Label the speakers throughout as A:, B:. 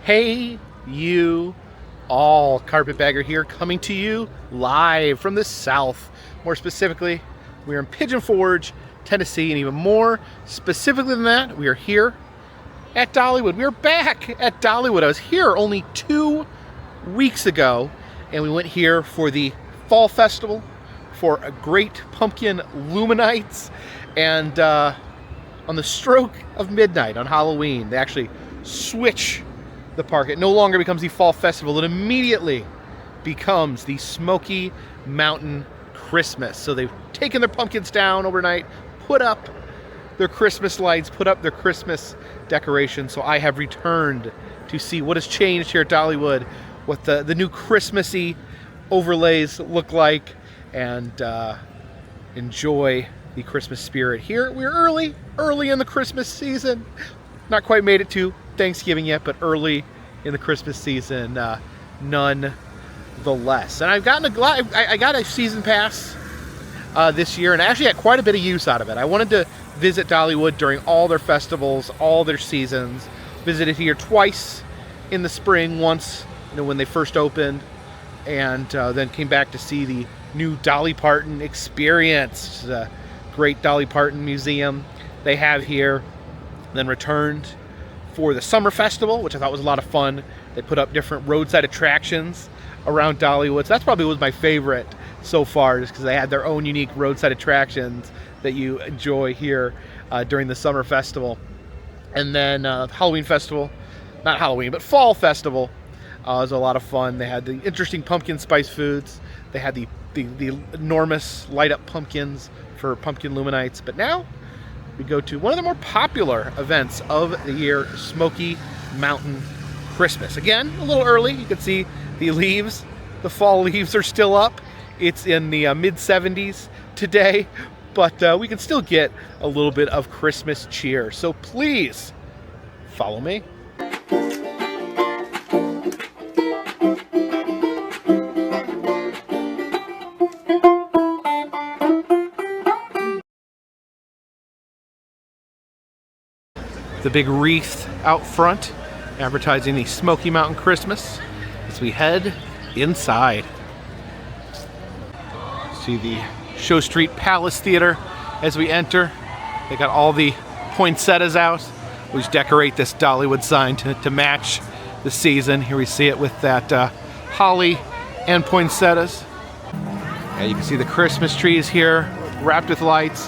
A: Hey, you all. Carpetbagger here, coming to you live from the South. More specifically, we're in Pigeon Forge, Tennessee, and even more specifically than that, we are here at Dollywood. We are back at Dollywood. I was here only 2 weeks ago, and we went here for the Fall Festival, for a great pumpkin Luminites, and on the stroke of midnight on Halloween, they actually switch the park. It no longer becomes the Fall Festival. It immediately becomes the Smoky Mountain Christmas. So they've taken their pumpkins down overnight, put up their Christmas lights, put up their Christmas decorations. So I have returned to see what has changed here at Dollywood, what the new Christmassy overlays look like, and enjoy the Christmas spirit here. We're early in the Christmas season. Not quite made it to Thanksgiving yet, but early in the Christmas season nonetheless. And I've gotten I got a season pass this year, and I actually had quite a bit of use out of it. I wanted to visit Dollywood during all their festivals, all their seasons. Visited here twice in the spring, once when they first opened, and then came back to see the new Dolly Parton experience, the great Dolly Parton museum they have here. Then returned for the summer festival, which I thought was a lot of fun. They put up different roadside attractions around Dollywood. So that's probably was my favorite so far, just because they had their own unique roadside attractions that you enjoy here during the summer festival. And then Halloween festival, not Halloween, but fall festival was a lot of fun. They had the interesting pumpkin spice foods. They had the enormous light up pumpkins for pumpkin Luminites. But now we go to one of the more popular events of the year, Smoky Mountain Christmas. Again, a little early. You can see the leaves, the fall leaves are still up. It's in the mid-70s today, but we can still get a little bit of Christmas cheer. So please follow me. The big wreath out front, advertising the Smoky Mountain Christmas, as we head inside. See the Show Street Palace Theater as we enter. They got all the poinsettias out, which decorate this Dollywood sign to match the season. Here we see it with that holly and poinsettias. And you can see the Christmas trees here, wrapped with lights.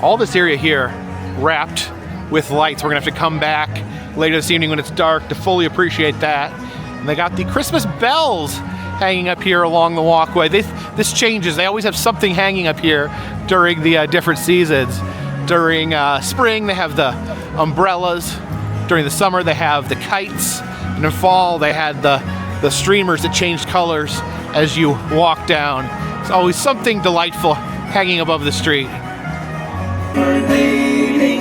A: All this area here wrapped with lights. We're gonna have to come back later this evening when it's dark to fully appreciate that. And they got the Christmas bells hanging up here along the walkway. This changes. They always have something hanging up here during the different seasons. During spring, they have the umbrellas. During the summer, they have the kites. And in fall, they had the streamers that changed colors as you walk down. It's always something delightful hanging above the street.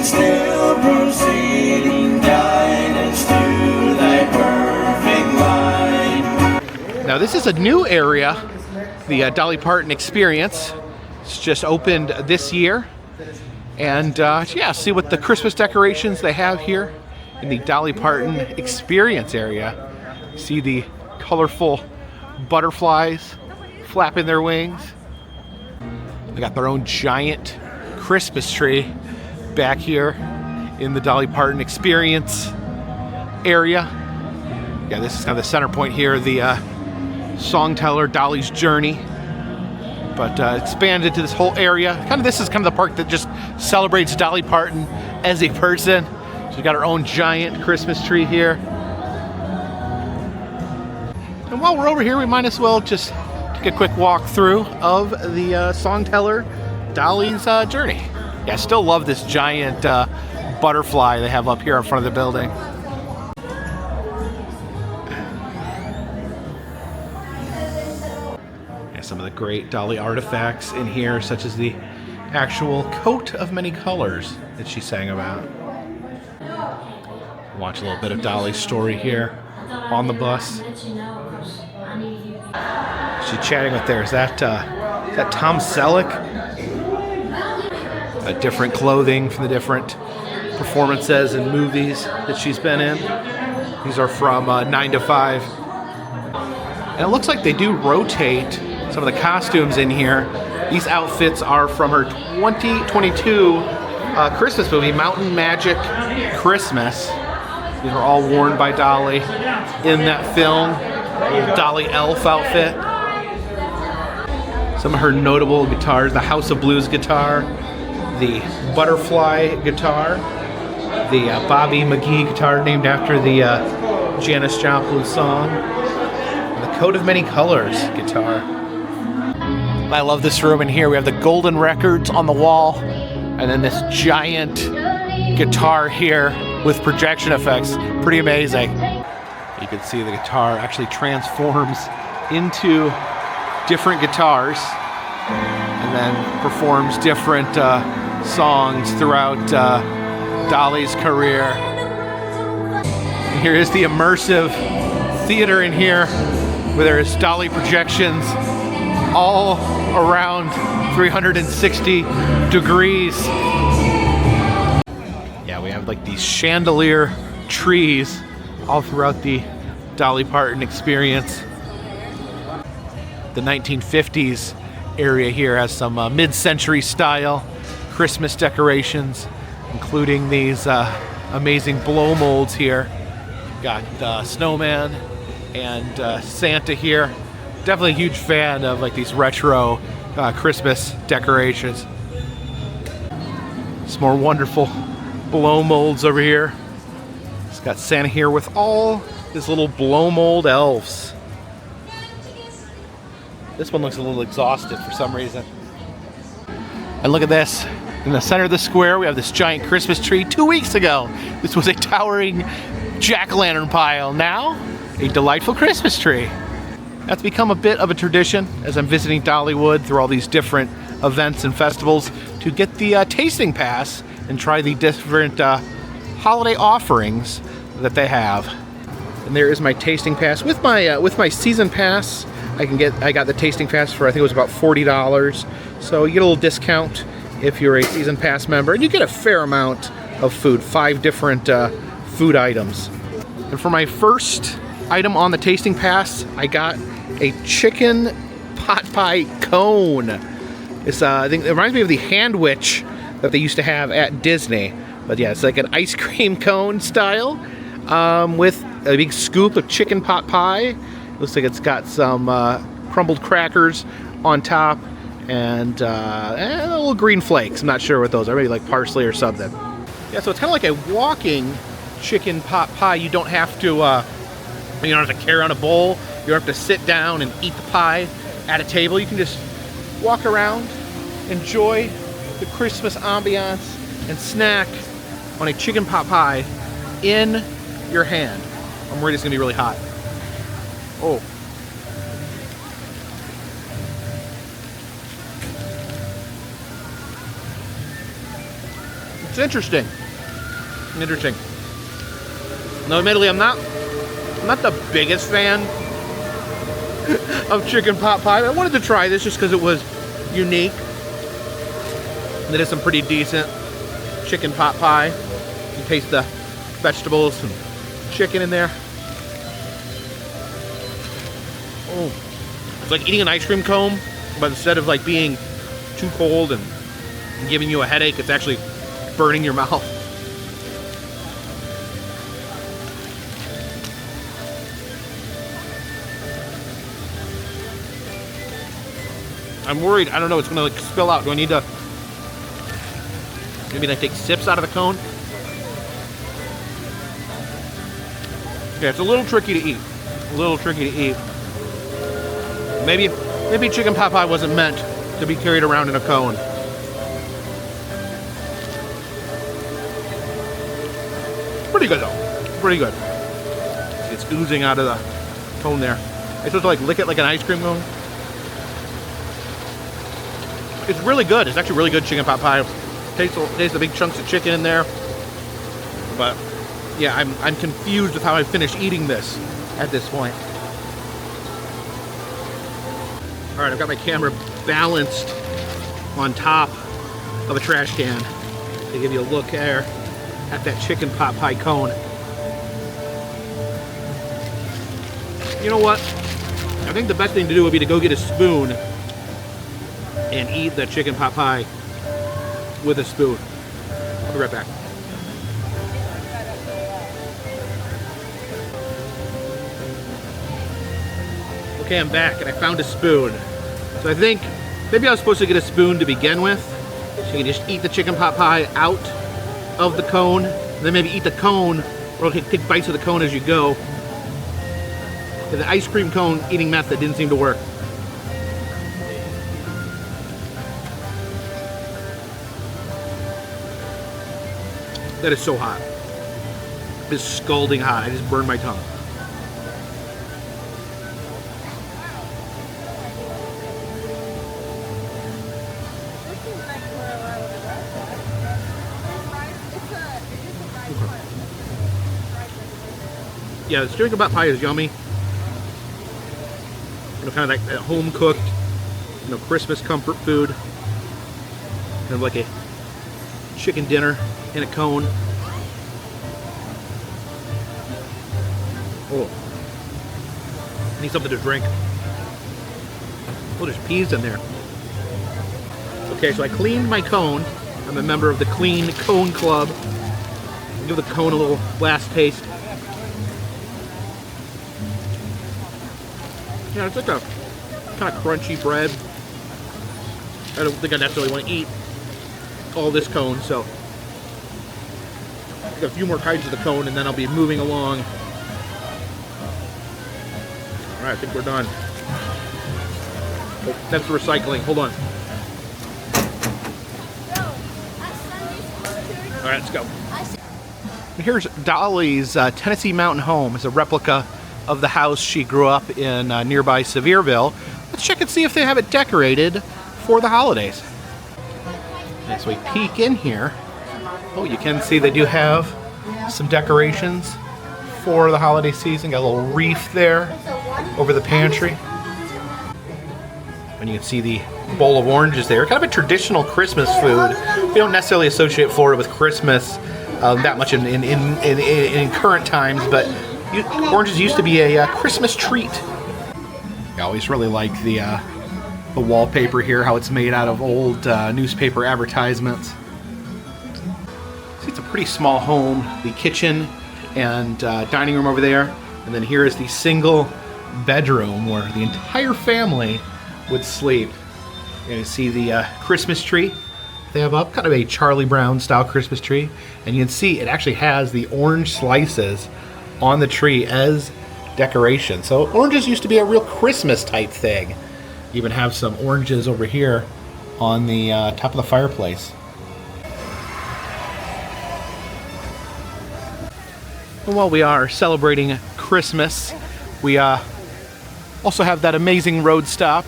A: Still proceeding, guidance to thy perfect line. Now this is a new area, the Dolly Parton experience. It's just opened this year, and yeah, see what the Christmas decorations they have here in the Dolly Parton experience area. See the colorful butterflies flapping their wings. They got their own giant Christmas tree back here in the Dolly Parton experience area. Yeah, this is kind of the center point here, the song teller Dolly's Journey, but expanded to this whole area. This is kind of the park that just celebrates Dolly Parton as a person. She's got her own giant Christmas tree here. And while we're over here, we might as well just take a quick walk through of the song teller Dolly's Journey. Yeah, I still love this giant butterfly they have up here in front of the building. Yeah, some of the great Dolly artifacts in here, such as the actual coat of many colors that she sang about. Watch a little bit of Dolly's story here on the bus. She's chatting with there. Is that Tom Selleck? Different clothing from the different performances and movies that she's been in. These are from 9 to 5. And it looks like they do rotate some of the costumes in here. These outfits are from her 2022 Christmas movie, Mountain Magic Christmas. These were all worn by Dolly in that film. Dolly elf outfit. Some of her notable guitars, the House of Blues guitar, the Butterfly guitar, the Bobby McGee guitar named after the Janis Joplin song, the Coat of Many Colors guitar. I love this room in here. We have the golden records on the wall, and then this giant guitar here with projection effects. Pretty amazing. You can see the guitar actually transforms into different guitars and then performs different songs throughout Dolly's career. And here is the immersive theater in here where there's Dolly projections all around 360 degrees. Yeah, we have like these chandelier trees all throughout the Dolly Parton experience. The 1950s area here has some mid-century style Christmas decorations, including these amazing blow molds here. Got snowman and Santa here. Definitely a huge fan of like these retro Christmas decorations. Some more wonderful blow molds over here. It's got Santa here with all his little blow mold elves. This one looks a little exhausted for some reason. And look at this. In the center of the square, we have this giant Christmas tree. 2 weeks ago, this was a towering jack-o'-lantern pile. Now, a delightful Christmas tree. That's become a bit of a tradition as I'm visiting Dollywood through all these different events and festivals to get the tasting pass and try the different holiday offerings that they have. And there is my tasting pass. With my season pass, I got the tasting pass for I think it was about $40. So you get a little discount if you're a season pass member, and you get a fair amount of food, 5 different food items. And for my first item on the tasting pass, I got a chicken pot pie cone. It's I think it reminds me of the Handwich that they used to have at Disney. But yeah, it's like an ice cream cone style with a big scoop of chicken pot pie. Looks like it's got some crumbled crackers on top and little green flakes. I'm not sure what those are, maybe like parsley or something. Yeah, so it's kind of like a walking chicken pot pie. You don't have to carry on a bowl. You don't have to sit down and eat the pie at a table. You can just walk around, enjoy the Christmas ambiance, and snack on a chicken pot pie in your hand. I'm worried it's gonna be really hot. Oh. It's interesting. Interesting. Now, admittedly, I'm not the biggest fan of chicken pot pie. I wanted to try this just because it was unique. And it is some pretty decent chicken pot pie. You can taste the vegetables and chicken in there. Oh, it's like eating an ice cream cone, but instead of like being too cold and giving you a headache, it's actually burning your mouth. I'm worried, I don't know, it's gonna like spill out. Do I need to maybe like take sips out of the cone? Okay, it's a little tricky to eat. A little tricky to eat. Maybe chicken pot pie wasn't meant to be carried around in a cone. Pretty good though. Pretty good. It's oozing out of the cone there. It's supposed to like lick it like an ice cream cone. It's really good. It's actually really good chicken pot pie. Taste the big chunks of chicken in there. But yeah, I'm confused with how I finished eating this at this point. All right, I've got my camera balanced on top of a trash can to give you a look there at that chicken pot pie cone. You know what? I think the best thing to do would be to go get a spoon and eat the chicken pot pie with a spoon. I'll be right back. Okay, I'm back and I found a spoon. So I think maybe I was supposed to get a spoon to begin with. So you can just eat the chicken pot pie out of the cone, and then maybe eat the cone, or take bites of the cone as you go. The ice cream cone eating method didn't seem to work. That is so hot. It's scalding hot. I just burned my tongue. Yeah, the chicken pot pie is yummy. You know, kind of like that home cooked, you know, Christmas comfort food. Kind of like a chicken dinner in a cone. Oh, I need something to drink. Oh, there's peas in there. Okay, so I cleaned my cone. I'm a member of the Clean Cone Club. I'll give the cone a little last taste. Yeah, it's like a kind of crunchy bread. I don't think I necessarily want to eat all this cone, so I've got a few more bites of the cone and then I'll be moving along. All right, I think we're done. Oh, that's recycling. Hold on. All right, let's go. Here's Dolly's Tennessee mountain home. It's a replica of the house she grew up in nearby Sevierville. Let's check and see if they have it decorated for the holidays. As we peek in here, oh, you can see they do have some decorations for the holiday season. Got a little wreath there over the pantry. And you can see the bowl of oranges there. Kind of a traditional Christmas food. We don't necessarily associate Florida with Christmas that much in current times, but oranges used to be a Christmas treat. I always really like the wallpaper here, how it's made out of old newspaper advertisements. See, it's a pretty small home. The kitchen and dining room over there, and then here is the single bedroom where the entire family would sleep. You're gonna see the Christmas tree they have up, kind of a Charlie Brown style Christmas tree, and you can see it actually has the orange slices on the tree as decoration. So oranges used to be a real Christmas type thing. You even have some oranges over here on the top of the fireplace. And while we are celebrating Christmas, we also have that amazing road stop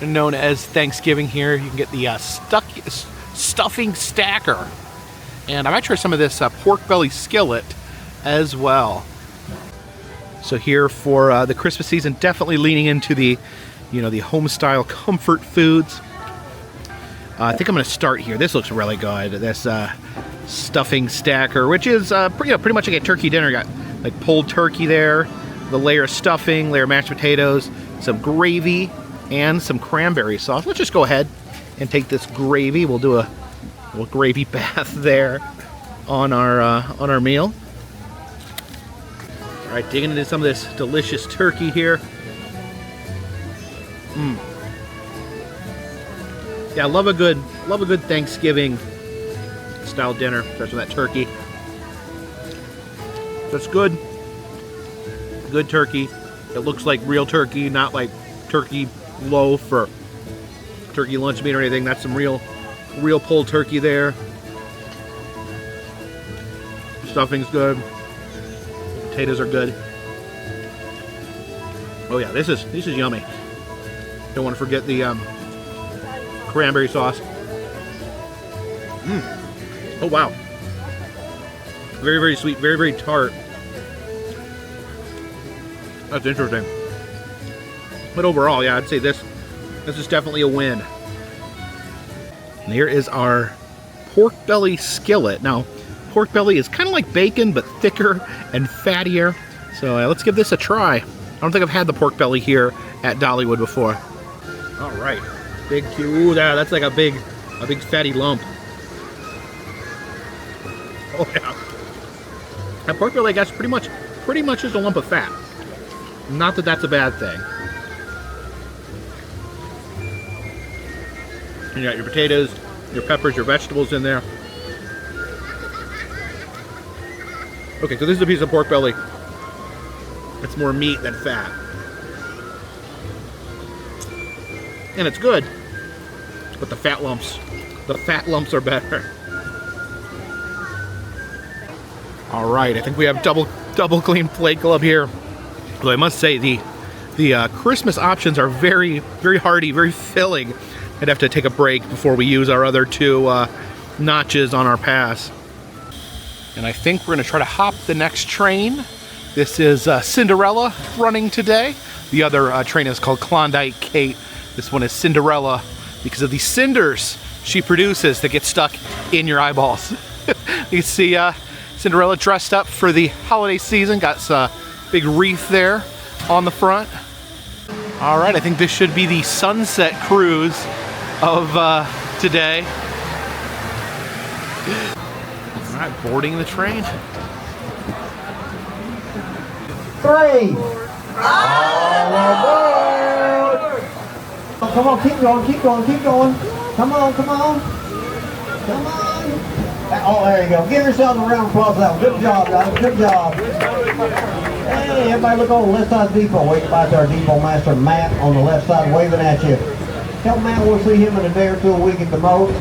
A: known as Thanksgiving here. You can get the stuffing stacker. And I might try some of this pork belly skillet as well. So here for the Christmas season, definitely leaning into the, you know, the home style comfort foods. I think I'm going to start here. This looks really good. This stuffing stacker, which is pretty much like a turkey dinner. Got like pulled turkey there, the layer of stuffing, layer of mashed potatoes, some gravy, and some cranberry sauce. Let's just go ahead and take this gravy. We'll do a little gravy bath there on our meal. All right, digging into some of this delicious turkey here. Yeah, I love a good Thanksgiving style dinner, especially that turkey. That's good. Good turkey. It looks like real turkey, not like turkey loaf or turkey lunch meat or anything. That's some real pulled turkey there. Stuffing's good. Potatoes are good. Oh yeah, this is yummy. Don't want to forget the cranberry sauce. Oh wow. Very, very sweet, very, very tart. That's interesting. But overall, yeah, I'd say this is definitely a win. And here is our pork belly skillet. Now, pork belly is kind of like bacon, but thicker and fattier. So let's give this a try. I don't think I've had the pork belly here at Dollywood before. All right, big, ooh, that's like a big fatty lump. Oh yeah. That pork belly, I guess, pretty much is a lump of fat. Not that that's a bad thing. You got your potatoes, your peppers, your vegetables in there. Okay, so this is a piece of pork belly. It's more meat than fat. And it's good. But the fat lumps are better. All right, I think we have double clean plate club here. Though I must say the Christmas options are very, very hearty, very filling. I'd have to take a break before we use our other two notches on our pass. And I think we're gonna try to hop the next train. This is Cinderella running today. The other train is called Klondike Kate. This one is Cinderella because of the cinders she produces that get stuck in your eyeballs. You can see Cinderella dressed up for the holiday season. Got a big wreath there on the front. All right, I think this should be the sunset cruise of today. All right, boarding the train.
B: 3. All aboard! Oh, come on, keep going, keep going, keep going. Come on, come on. Come on. Oh, there you go. Give yourselves a round of applause for that one. Good job, guys. Good job. Hey, everybody look on the left side of the depot. Wait by our depot master, Matt, on the left side waving at you. Tell Matt we'll see him in a day or two, a week at the most.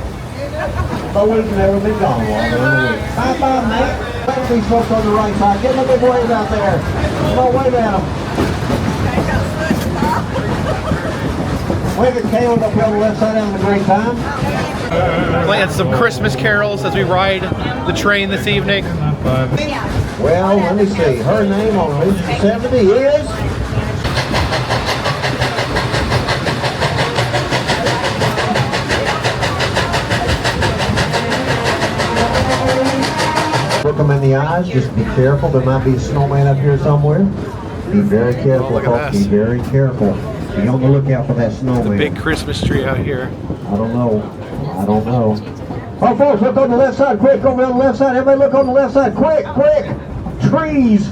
B: But we've never been gone longer than a week. Bye-bye, Matt. These folks on the right side. Give them a big wave out there. Come on, wave at them. Wave at Caleb up here on the left side, having a great time.
A: Playing some Christmas carols as we ride the train this evening.
B: Well, let me see. Her name on Route 70 is... Look them in the eyes. Just be careful. There might be a snowman up here somewhere. Be very careful, folks. Be very careful. Be on the lookout for that snowman.
A: The big Christmas tree out here.
B: I don't know. I don't know. Oh, folks, look on the left side. Quick, over on the left side. Everybody look on the left side. Quick, quick. Trees.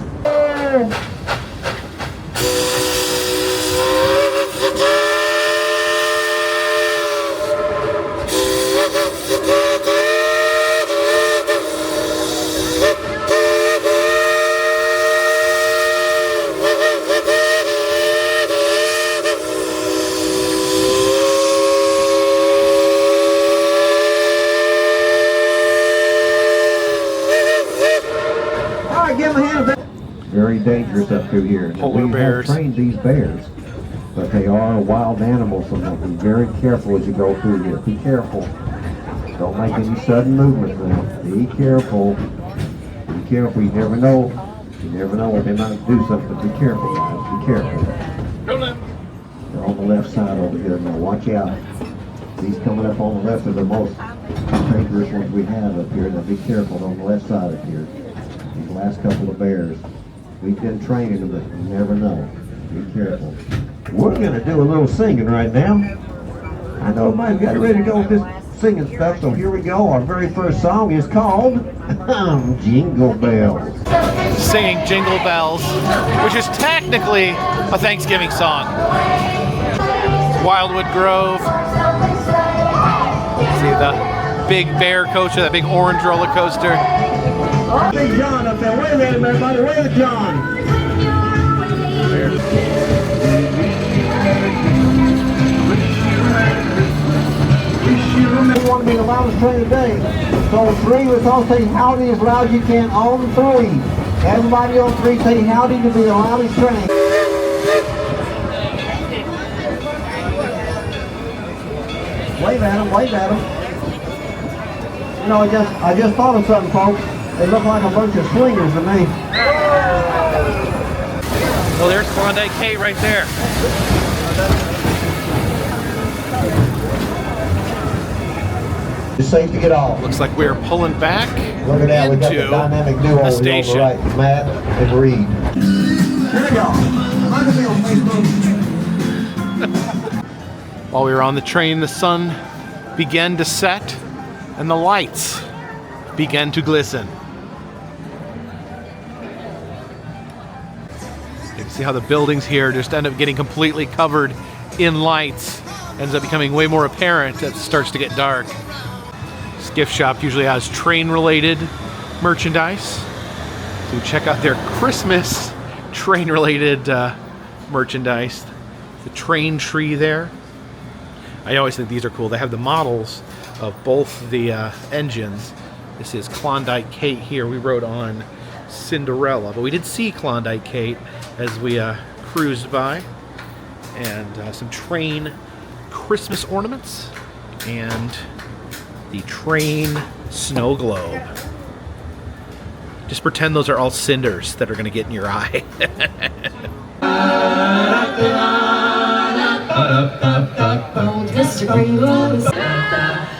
B: Very dangerous up through here.
A: Polar bears.
B: We have trained these bears, but they are wild animals, so be very careful as you go through here. Be careful. Don't make any sudden movements now. Be careful. Be careful. You never know. You never know what they might do something. Be careful, guys. Be careful. They're on the left side over here. Now watch out. These coming up on the left are the most dangerous ones we have up here. Now be careful on the left side up here. These last couple of bears. We've been training them, but you never know. Be careful. We're going to do a little singing right now. I know everybody's got ready to go with this singing stuff, so here we go. Our very first song is called Jingle Bells.
A: Singing Jingle Bells, which is technically a Thanksgiving song. Wildwood Grove. See the big bear coaster, that big orange roller coaster.
B: Big John up there. Wave at him, everybody. Wave at John. We want to be the loudest train today. So 3, let's all say howdy as loud as you can on 3. Everybody on 3 say howdy to be the loudest train. Wave at them, wave at them. You know, I just thought of something, folks. They look like a bunch of swingers to me.
A: Well, there's Klondike Kate right there.
B: It's safe to get off.
A: Looks like we're pulling back.
B: Look at that, we got the dynamic duo
A: the
B: over
A: station.
B: on the right, Matt and Reed. Here we go.
A: While we were on the train, the sun began to set and the lights began to glisten. You can see how the buildings here just end up getting completely covered in lights. Ends up becoming way more apparent as it starts to get dark. This gift shop usually has train-related merchandise. So check out their Christmas train-related merchandise. The train tree there. I always think these are cool. They have the models of both the engines. This is Klondike Kate here. We rode on Cinderella, but we did see Klondike Kate as we cruised by. And some train Christmas ornaments and the train snow globe. Just pretend those are all cinders that are going to get in your eye.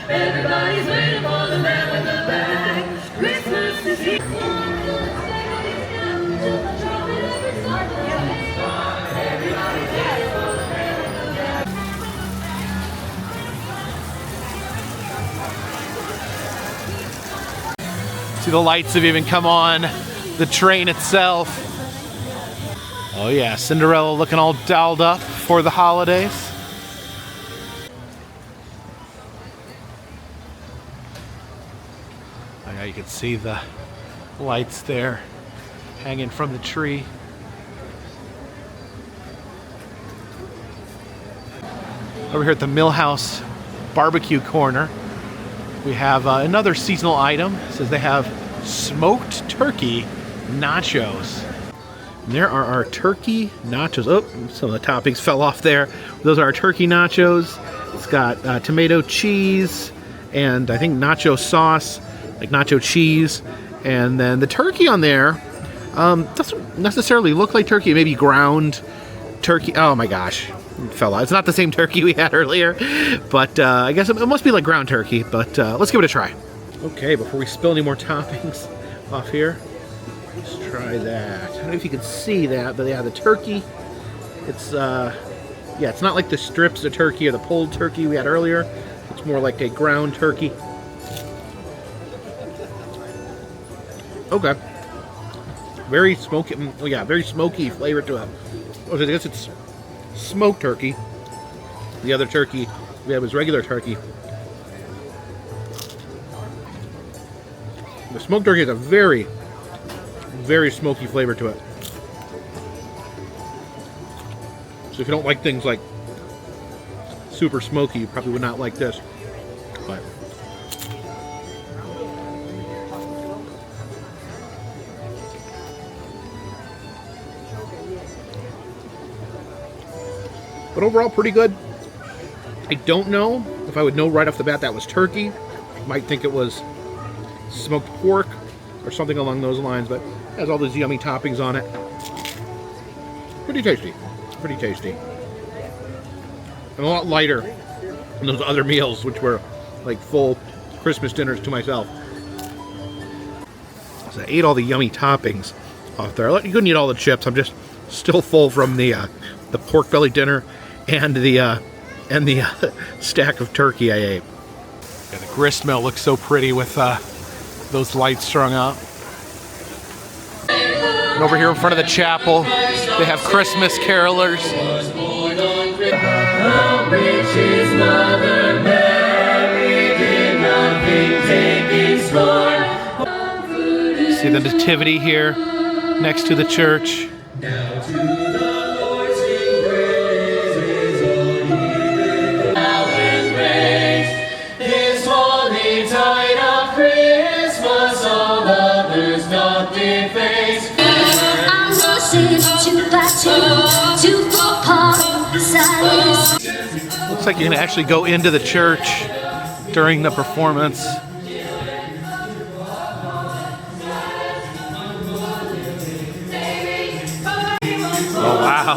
C: Everybody's waiting for the man with the bag. Christmas is here.
A: See, the lights have even come on the train itself. Oh yeah, Cinderella looking all dolled up for the holidays. Oh yeah, you can see the lights there hanging from the tree. Over here at the Millhouse Barbecue Corner, we have another seasonal item. It says they have smoked turkey nachos. And there are our turkey nachos. Oh, some of the toppings fell off there. Those are our turkey nachos. It's got tomato cheese and I think nacho sauce, like nacho cheese. And then the turkey on there doesn't necessarily look like turkey. Maybe ground turkey. Oh my gosh. It fell out. It's not the same turkey we had earlier, but I guess it must be like ground turkey, but let's give it a try. Okay, before we spill any more toppings off here, let's try that. I don't know if you can see that, but yeah, the turkey, it's it's not like the strips of turkey or the pulled turkey we had earlier. It's more like a ground turkey. Okay. Very smoky, oh yeah, very smoky flavor to it. I guess it's smoked turkey. The other turkey we have is regular turkey. The smoked turkey has a very, very smoky flavor to it. So if you don't like things like super smoky, you probably would not like this. But overall, pretty good. I don't know if I would know right off the bat that was turkey. Might think it was smoked pork or something along those lines, but it has all those yummy toppings on it. Pretty tasty. Pretty tasty. And a lot lighter than those other meals, which were like full Christmas dinners to myself. So I ate all the yummy toppings off there. You couldn't eat all the chips. I'm just still full from the pork belly dinner and the stack of turkey I ate. Yeah, the grist mill looks so pretty with those lights strung up. And over here in front of the chapel, they have Christmas carolers. See the nativity here next to the church. Looks like you can actually go into the church during the performance. Oh wow.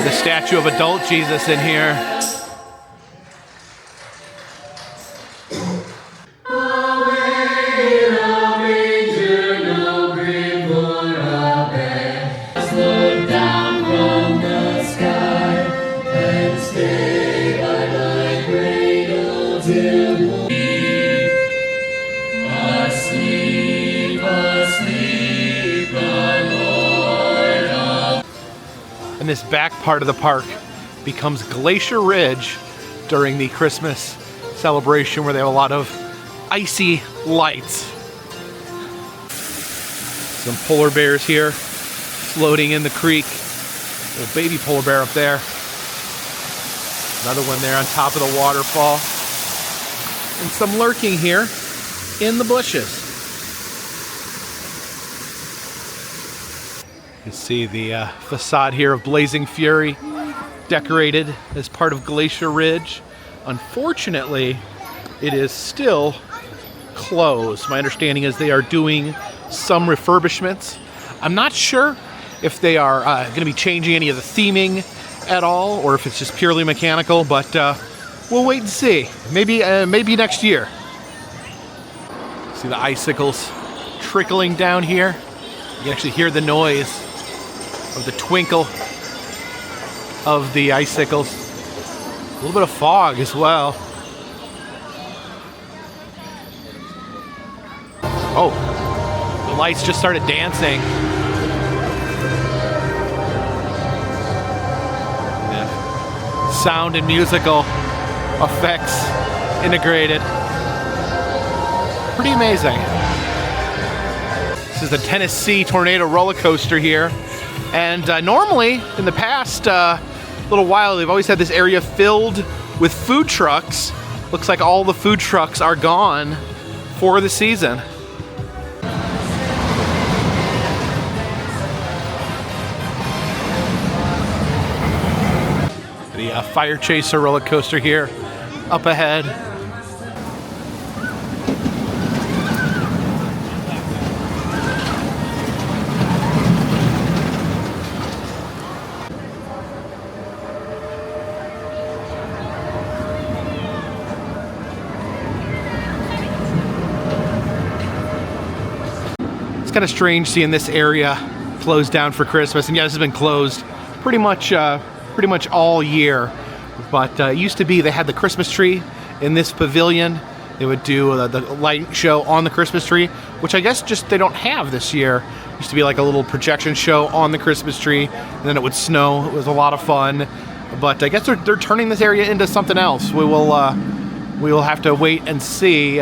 A: The statue of adult Jesus in here.
C: Look down from the sky.
A: And this back part of the park becomes Glacier Ridge during the Christmas celebration, where they have a lot of icy lights. Some polar bears here floating in the creek. Little baby polar bear up there. Another one there on top of the waterfall. And some lurking here in the bushes. You can see the facade here of Blazing Fury decorated as part of Glacier Ridge. Unfortunately, it is still closed. My understanding is they are doing some refurbishments. I'm not sure if they are going to be changing any of the theming at all, or if it's just purely mechanical, but we'll wait and see. Maybe next year. See the icicles trickling down here. You can actually hear the noise of the twinkle of the icicles. A little bit of fog as well. Oh, the lights just started dancing. Yeah. Sound and musical effects integrated. Pretty amazing. This is the Tennessee Tornado roller coaster here. And normally, in the past little while, they've always had this area filled with food trucks. Looks like all the food trucks are gone for the season. The Fire Chaser roller coaster here up ahead. It's kind of strange seeing this area closed down for Christmas, and yeah, this has been closed pretty much all year. But it used to be they had the Christmas tree in this pavilion. They would do the light show on the Christmas tree, which I guess just they don't have this year. It used to be like a little projection show on the Christmas tree, and then it would snow. It was a lot of fun. But I guess they're turning this area into something else. We will have to wait and see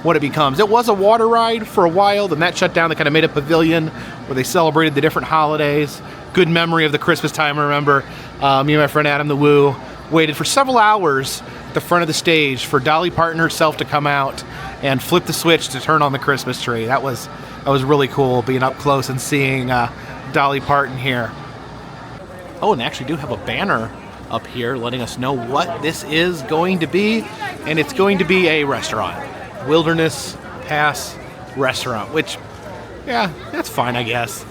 A: what it becomes. It was a water ride for a while, then that shut down. They kind of made a pavilion where they celebrated the different holidays. Good memory of the Christmas time. I remember me and my friend Adam the Woo waited for several hours at the front of the stage for Dolly Parton herself to come out and flip the switch to turn on the Christmas tree. That was really cool, being up close and seeing Dolly Parton here. Oh, and they actually do have a banner up here letting us know what this is going to be, and it's going to be a restaurant. Wilderness Pass restaurant, which, yeah, that's fine, I guess.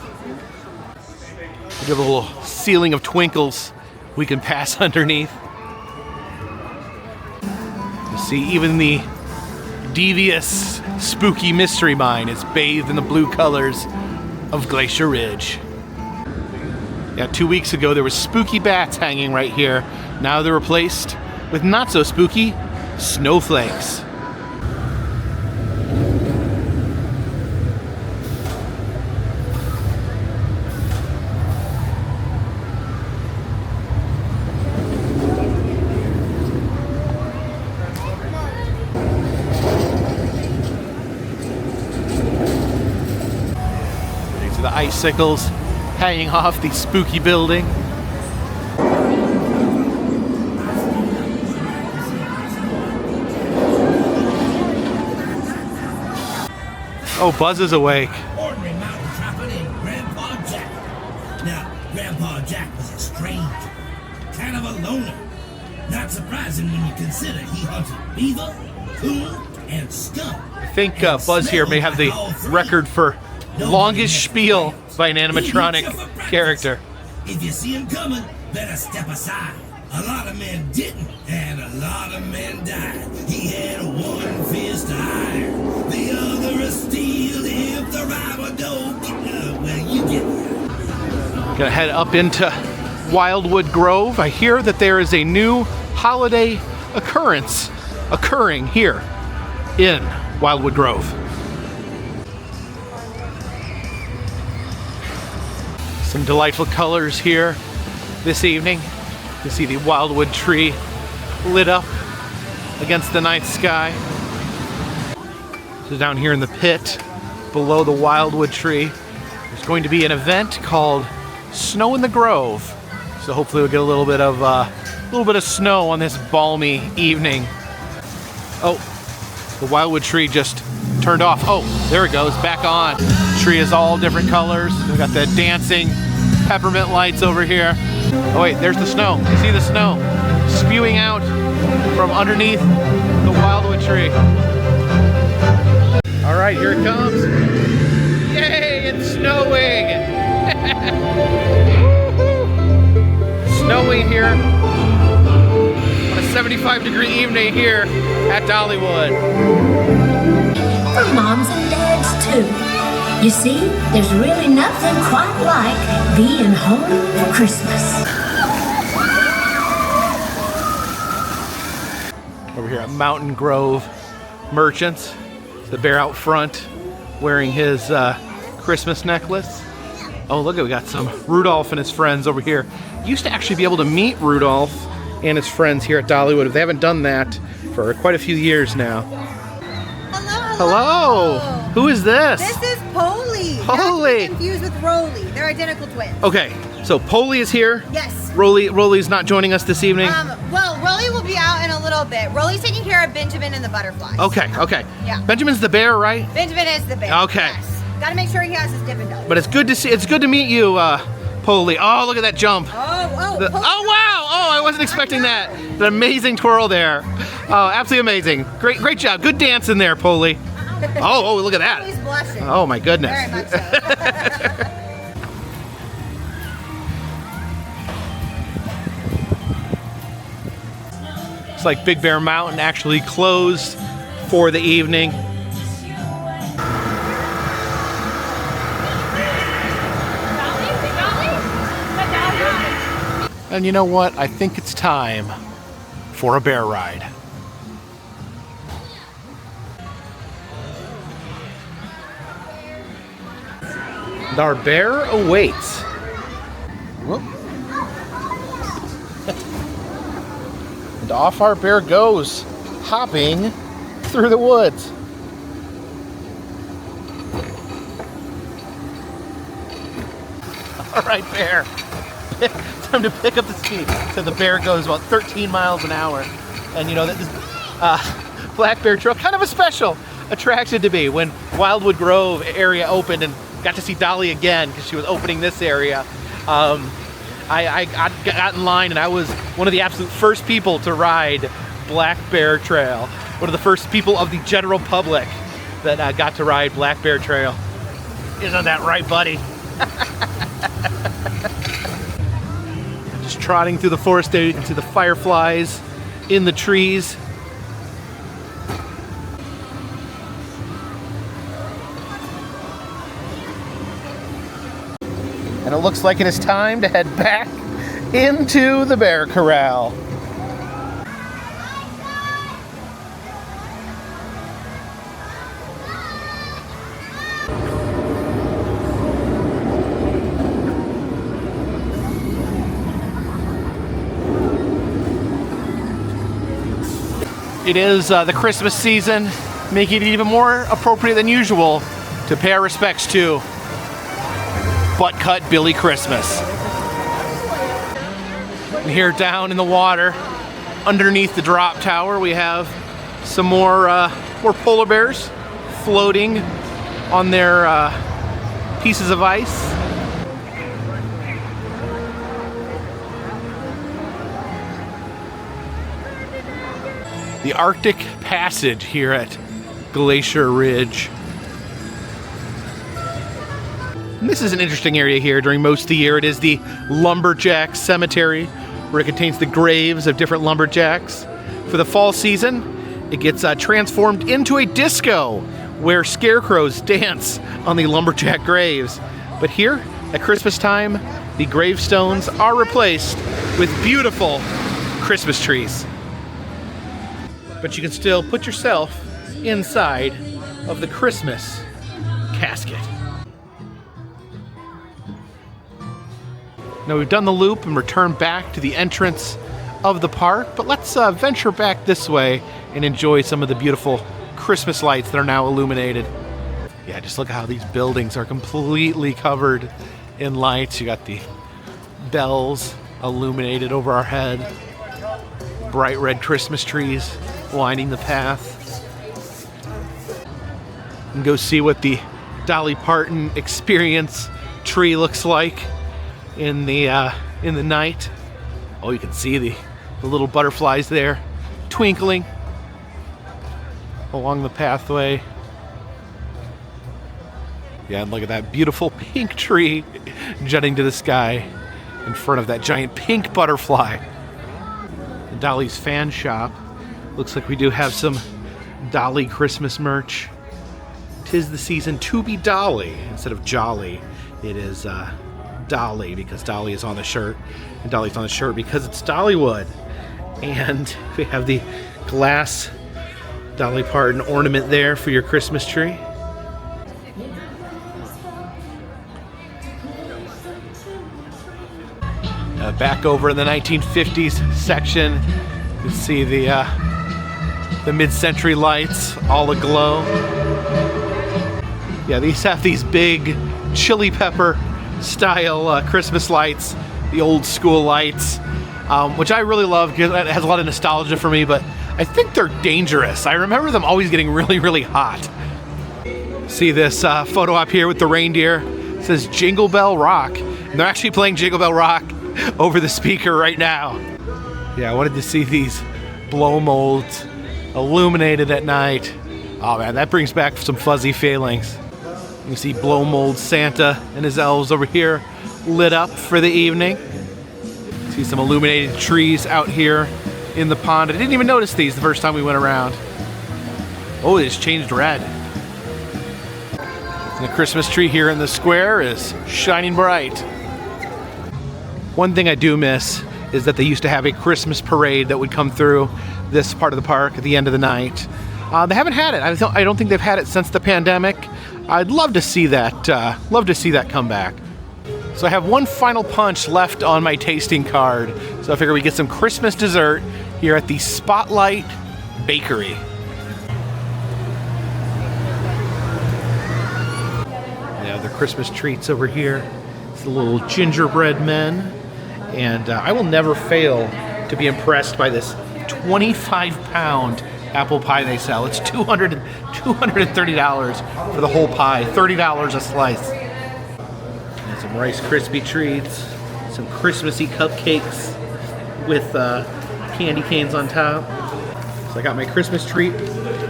A: We have a little ceiling of twinkles we can pass underneath. You see, even the devious, spooky mystery mine is bathed in the blue colors of Glacier Ridge. Yeah, 2 weeks ago there were spooky bats hanging right here. Now they're replaced with not so spooky snowflakes. The icicles hanging off the spooky building. Oh, Buzz is awake.
D: Ordinary mountain trapper named Grandpa Jack. Now, Grandpa Jack was a stranger, kind of a loner. Not surprising when you consider he hunted beaver, coon, and skunk.
A: I think Buzz here may have the record for longest spiel by an animatronic character.
D: If you see him coming, better step aside. A lot of men didn't, and a lot of men died. He had one fist of iron, the other of steel. If the rival don't get well, you get there.
A: Gonna head up into Wildwood Grove. I hear that there is a new holiday occurrence occurring here in Wildwood Grove. Some delightful colors here this evening. You can see the wildwood tree lit up against the night sky. So down here in the pit, below the wildwood tree, there's going to be an event called Snow in the Grove. So hopefully we'll get a little bit of snow on this balmy evening. Oh, the wildwood tree just turned off. Oh, there it goes, back on. The tree is all different colors. We got the dancing peppermint lights over here. Oh wait, there's the snow. You see the snow spewing out from underneath the wildwood tree. All right, here it comes. Yay, it's snowing. Snowing here on a 75-degree evening here at Dollywood.
E: For moms and dads too. You see, there's really nothing quite like being home for Christmas.
A: Over here at Mountain Grove Merchants, the bear out front wearing his Christmas necklace. Oh, look, we got some Rudolph and his friends over here. Used to actually be able to meet Rudolph and his friends here at Dollywood. They haven't done that for quite a few years now. Hello. Who is this?
F: This is Polly.
A: Polly.
F: Confused with Rolly. They're identical twins.
A: Okay, so Polly is here.
F: Yes.
A: Rolly's not joining us this evening.
F: Well, Rolly will be out in a little bit. Rolly's taking care of Benjamin and the butterflies.
A: Okay.
F: Yeah.
A: Benjamin's the bear, right?
F: Benjamin is the bear.
A: Okay.
F: Yes. Gotta make sure he has his Dippin' Dots.
A: But it's good to meet you, Polly. Oh, look at that jump.
F: Oh,
A: Oh wow! Oh, I wasn't expecting that. An amazing twirl there. Oh, absolutely amazing. Great job. Good dance in there, Polly. Oh, look at that.
F: He's blushing.
A: Oh my goodness.
F: Very much so.
A: It's like Big Bear Mountain actually closed for the evening. And you know what? I think it's time for a bear ride. And our bear awaits. Whoop. And off our bear goes, hopping through the woods. All right, bear. Time to pick up the speed. So the bear goes about 13 miles an hour. And you know, this Black Bear Trail, kind of a special attraction to me. When Wildwood Grove area opened and got to see Dolly again because she was opening this area, I got in line and I was one of the absolute first people to ride Black Bear Trail. One of the first people of the general public that got to ride Black Bear Trail. Isn't that right, buddy? Just trotting through the forest there, you can see the fireflies in the trees. And it looks like it is time to head back into the bear corral. It is the Christmas season, making it even more appropriate than usual to pay our respects to Butt Cut Billy Christmas. And here down in the water, underneath the drop tower, we have some more polar bears floating on their pieces of ice. The Arctic Passage here at Glacier Ridge. And this is an interesting area here during most of the year. It is the Lumberjack Cemetery, where it contains the graves of different lumberjacks. For the fall season, it gets transformed into a disco where scarecrows dance on the lumberjack graves. But here, at Christmas time, the gravestones are replaced with beautiful Christmas trees. But you can still put yourself inside of the Christmas casket. Now we've done the loop and returned back to the entrance of the park, but let's venture back this way and enjoy some of the beautiful Christmas lights that are now illuminated. Yeah, just look at how these buildings are completely covered in lights. You got the bells illuminated over our head, bright red Christmas trees lining the path. And go see what the Dolly Parton experience tree looks like in the night. Oh, you can see the little butterflies there twinkling along the pathway. Yeah, and look at that beautiful pink tree jutting to the sky in front of that giant pink butterfly. The Dolly's fan shop. Looks like we do have some Dolly Christmas merch. 'Tis the season to be Dolly. Instead of jolly, it is Dolly, because Dolly is on the shirt, and Dolly's on the shirt because it's Dollywood. And we have the glass Dolly Parton ornament there for your Christmas tree. Back over in the 1950s section, you can see the mid-century lights all aglow. Yeah, these have these big chili pepper style Christmas lights, the old school lights, which I really love because it has a lot of nostalgia for me, but I think they're dangerous. I remember them always getting really, really hot. See this photo up here with the reindeer? It says Jingle Bell Rock. And they're actually playing Jingle Bell Rock over the speaker right now. Yeah, I wanted to see these blow molds illuminated at night. Oh man, that brings back some fuzzy feelings. You see blow mold Santa and his elves over here lit up for the evening. See some illuminated trees out here in the pond. I didn't even notice these the first time we went around. Oh, it's changed red. And the Christmas tree here in the square is shining bright. One thing I do miss is that they used to have a Christmas parade that would come through this part of the park at the end of the night. They haven't had it. I don't think they've had it since the pandemic. I'd love to see that. Love to see that come back. So I have one final punch left on my tasting card. So I figure we get some Christmas dessert here at the Spotlight Bakery. Yeah, the Christmas treats over here. It's the little gingerbread men. And I will never fail to be impressed by this 25-pound apple pie they sell. It's $230 for the whole pie, $30 a slice. And some Rice Krispie treats, some Christmassy cupcakes with candy canes on top. So I got my Christmas treat,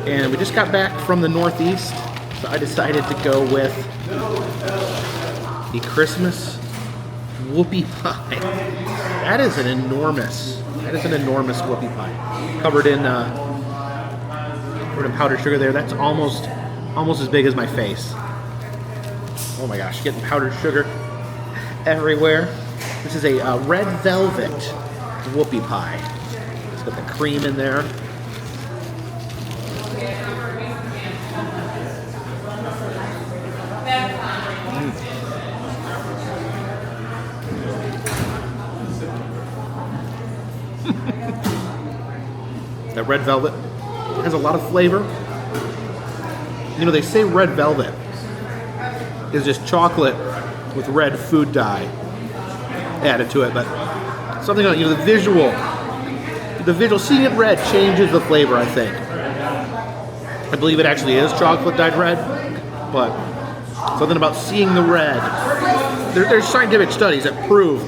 A: and we just got back from the Northeast, so I decided to go with the Christmas whoopie pie. That is an enormous whoopie pie. Covered in powdered sugar there. That's almost as big as my face. Oh my gosh, getting powdered sugar everywhere. This is a red velvet whoopie pie. It's got the cream in there. That red velvet has a lot of flavor. You know, they say red velvet is just chocolate with red food dye added to it, but something like, you know, the visual, seeing it red changes the flavor, I think. I believe it actually is chocolate dyed red, but something about seeing the red. There's scientific studies that prove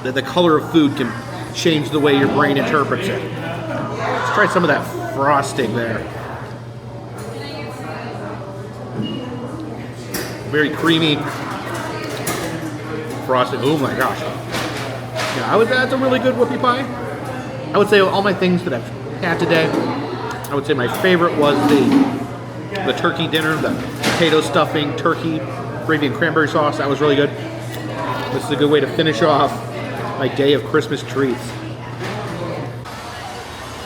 A: that the color of food can change the way your brain interprets it. Let's try some of that frosting there. Very creamy frosting. Oh my gosh. Yeah, that's a really good whoopie pie. I would say all my things that I've had today, I would say my favorite was the turkey dinner, the potato stuffing, turkey, gravy and cranberry sauce. That was really good. This is a good way to finish off my day of Christmas treats.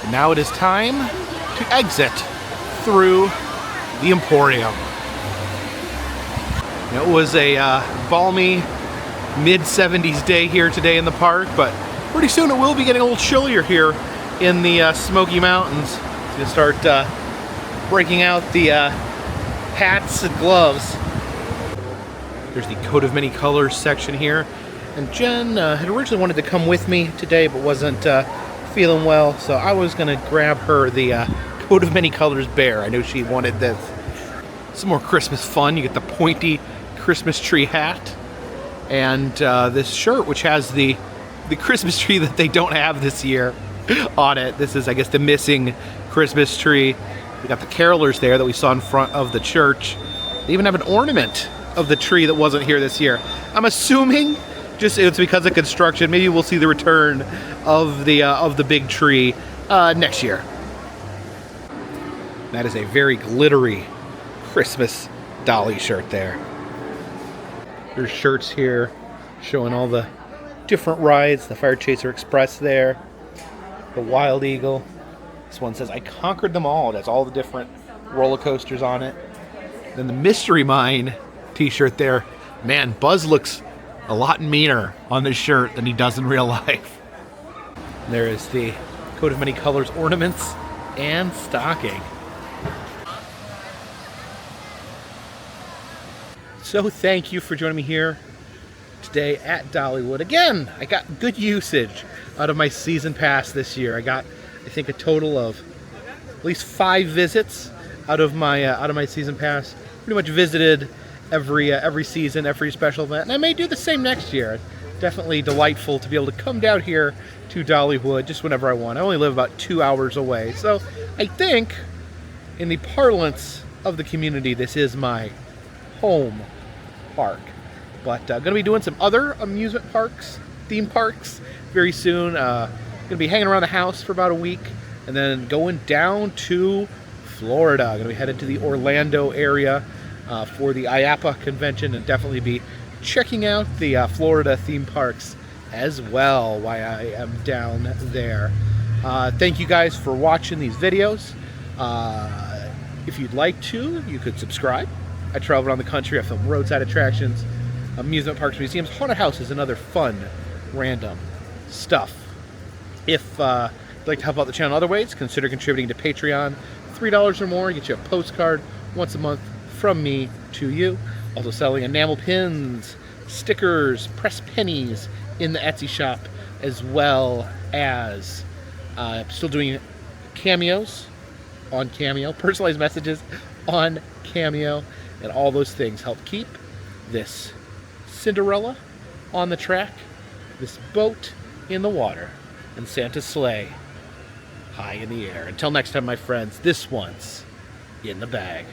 A: And now it is time to exit through the Emporium. It was a balmy mid-70s day here today in the park, but pretty soon it will be getting a little chillier here in the Smoky Mountains. It's gonna start breaking out the hats and gloves. There's the coat of many colors section here, and Jen had originally wanted to come with me today but wasn't feeling well, so I was gonna grab her the coat of many colors bear. I know she wanted this. Some more Christmas fun. You get the pointy Christmas tree hat and this shirt, which has the Christmas tree that they don't have this year on it. This is, I guess, the missing Christmas tree. We got the carolers there that we saw in front of the church. They even have an ornament of the tree that wasn't here this year. I'm assuming just it's because of construction. Maybe we'll see the return of the big tree next year. That is a very glittery Christmas Dolly shirt there. There's shirts here showing all the different rides. The Fire Chaser Express there. The Wild Eagle. This one says, I conquered them all. It has all the different roller coasters on it. Then the Mystery Mine t-shirt there. Man, Buzz looks a lot meaner on this shirt than he does in real life. There is the coat of many colors ornaments and stocking. So thank you for joining me here today at Dollywood. Again, I got good usage out of my season pass this year. I got, I think, a total of at least 5 visits out of my season pass. Pretty much visited every season, every special event, and I may do the same next year. Definitely delightful to be able to come down here to Dollywood just whenever I want. I only live about 2 hours away, so I think, in the parlance of the community, this is my home park. But going to be doing some other amusement parks, theme parks, very soon. Going to be hanging around the house for about a week, and then going down to Florida. Going to be headed to the Orlando area for the IAPA convention, and definitely be checking out the Florida theme parks as well while I am down there. Thank you guys for watching these videos. If you'd like to, you could subscribe. I travel around the country. I film roadside attractions, amusement parks, museums, haunted houses, and other fun, random stuff. If you'd like to help out the channel in other ways, consider contributing to Patreon. $3 or more, get you a postcard once a month from me to you. Also selling enamel pins, stickers, press pennies in the Etsy shop, as well as still doing cameos on Cameo, personalized messages on Cameo, and all those things help keep this Cinderella on the track, this boat in the water, and Santa's sleigh high in the air. Until next time, my friends, this one's in the bag.